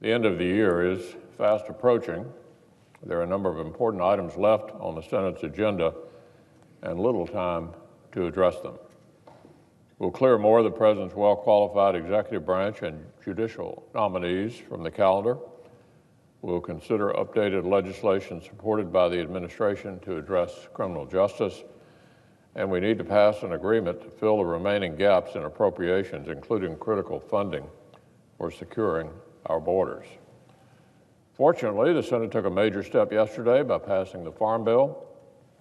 The end of the year is fast approaching. There are a number of important items left on the Senate's agenda and little time to address them. We'll clear more of the President's well-qualified executive branch and judicial nominees from the calendar. We'll consider updated legislation supported by the administration to address criminal justice, and we need to pass an agreement to fill the remaining gaps in appropriations, including critical funding for securing our borders. Fortunately, the Senate took a major step yesterday by passing the Farm Bill.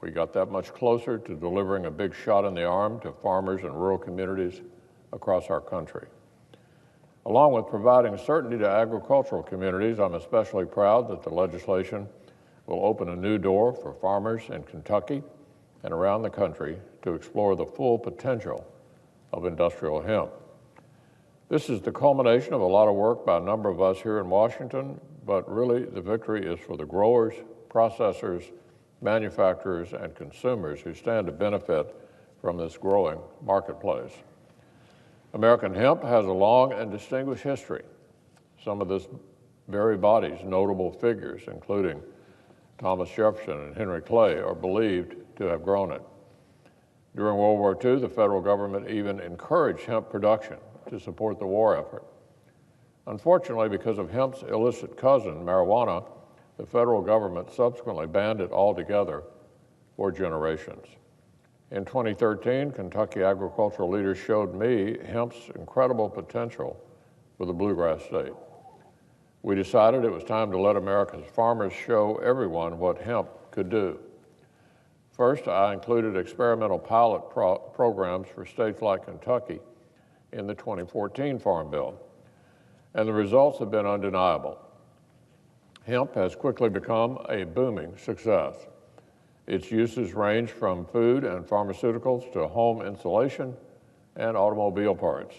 We got that much closer to delivering a big shot in the arm to farmers and rural communities across our country. Along with providing certainty to agricultural communities, I'm especially proud that the legislation will open a new door for farmers in Kentucky and around the country to explore the full potential of industrial hemp. This is the culmination of a lot of work by a number of us here in Washington, but really the victory is for the growers, processors, manufacturers, and consumers who stand to benefit from this growing marketplace. American hemp has a long and distinguished history. Some of this very body's notable figures, including Thomas Jefferson and Henry Clay, are believed to have grown it. During World War II, the federal government even encouraged hemp production to support the war effort. Unfortunately, because of hemp's illicit cousin, marijuana, the federal government subsequently banned it altogether for generations. In 2013, Kentucky agricultural leaders showed me hemp's incredible potential for the bluegrass state. We decided it was time to let America's farmers show everyone what hemp could do. First, I included experimental pilot programs for states like Kentucky in the 2014 Farm Bill, and the results have been undeniable. Hemp has quickly become a booming success. Its uses range from food and pharmaceuticals to home insulation and automobile parts.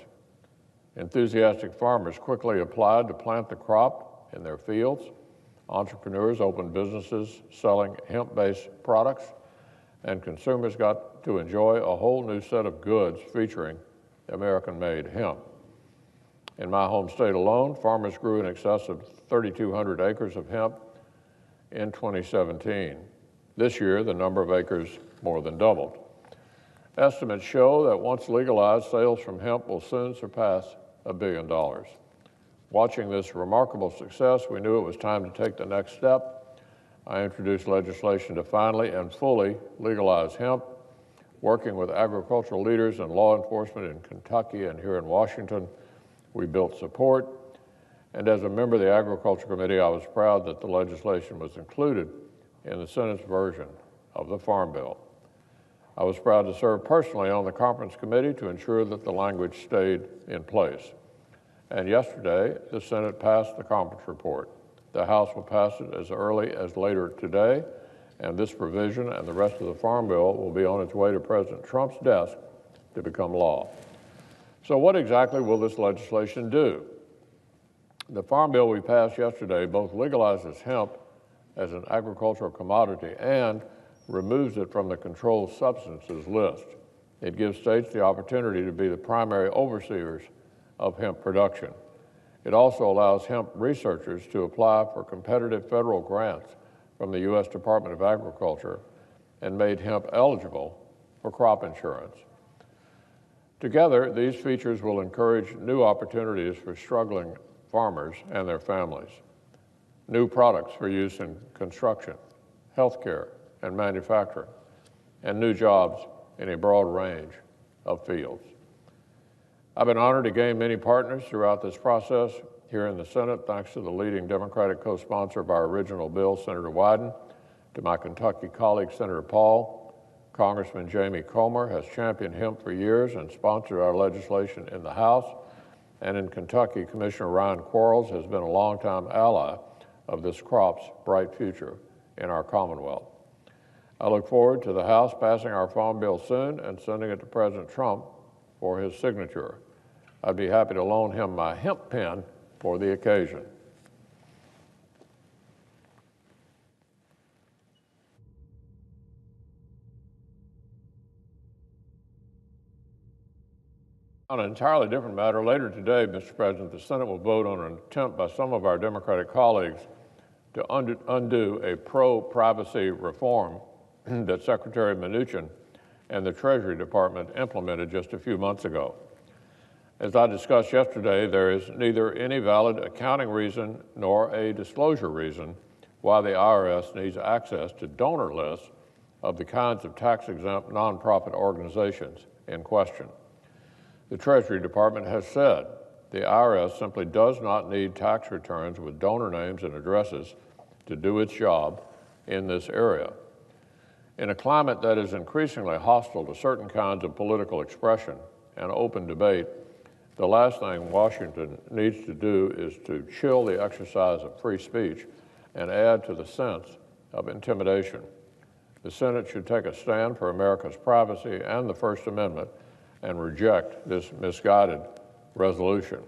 Enthusiastic farmers quickly applied to plant the crop in their fields. Entrepreneurs opened businesses selling hemp-based products, and consumers got to enjoy a whole new set of goods featuring American-made hemp. In my home state alone, farmers grew in excess of 3,200 acres of hemp in 2017. This year, the number of acres more than doubled. Estimates show that once legalized, sales from hemp will soon surpass $1 billion. Watching this remarkable success, we knew it was time to take the next step. I introduced legislation to finally and fully legalize hemp. Working with agricultural leaders and law enforcement in Kentucky and here in Washington, we built support. And as a member of the Agriculture Committee, I was proud that the legislation was included in the Senate's version of the Farm Bill. I was proud to serve personally on the Conference Committee to ensure that the language stayed in place. And yesterday, the Senate passed the conference report. The House will pass it as early as later today, and this provision and the rest of the Farm Bill will be on its way to President Trump's desk to become law. So what exactly will this legislation do? The Farm Bill we passed yesterday both legalizes hemp as an agricultural commodity and removes it from the controlled substances list. It gives states the opportunity to be the primary overseers of hemp production. It also allows hemp researchers to apply for competitive federal grants from the U.S. Department of Agriculture and made hemp eligible for crop insurance. Together, these features will encourage new opportunities for struggling farmers and their families, new products for use in construction, healthcare, and manufacturing, and new jobs in a broad range of fields. I've been honored to gain many partners throughout this process here in the Senate, thanks to the leading Democratic co-sponsor of our original bill, Senator Wyden, to my Kentucky colleague, Senator Paul. Congressman Jamie Comer has championed hemp for years and sponsored our legislation in the House. And in Kentucky, Commissioner Ryan Quarles has been a longtime ally of this crop's bright future in our Commonwealth. I look forward to the House passing our Farm Bill soon and sending it to President Trump for his signature. I'd be happy to loan him my hemp pen for the occasion. On an entirely different matter, later today, Mr. President, the Senate will vote on an attempt by some of our Democratic colleagues to undo a pro-privacy reform that Secretary Mnuchin and the Treasury Department implemented just a few months ago. As I discussed yesterday, there is neither any valid accounting reason nor a disclosure reason why the IRS needs access to donor lists of the kinds of tax-exempt nonprofit organizations in question. The Treasury Department has said the IRS simply does not need tax returns with donor names and addresses to do its job in this area. In a climate that is increasingly hostile to certain kinds of political expression and open debate, the last thing Washington needs to do is to chill the exercise of free speech and add to the sense of intimidation. The Senate should take a stand for America's privacy and the First Amendment and reject this misguided resolution.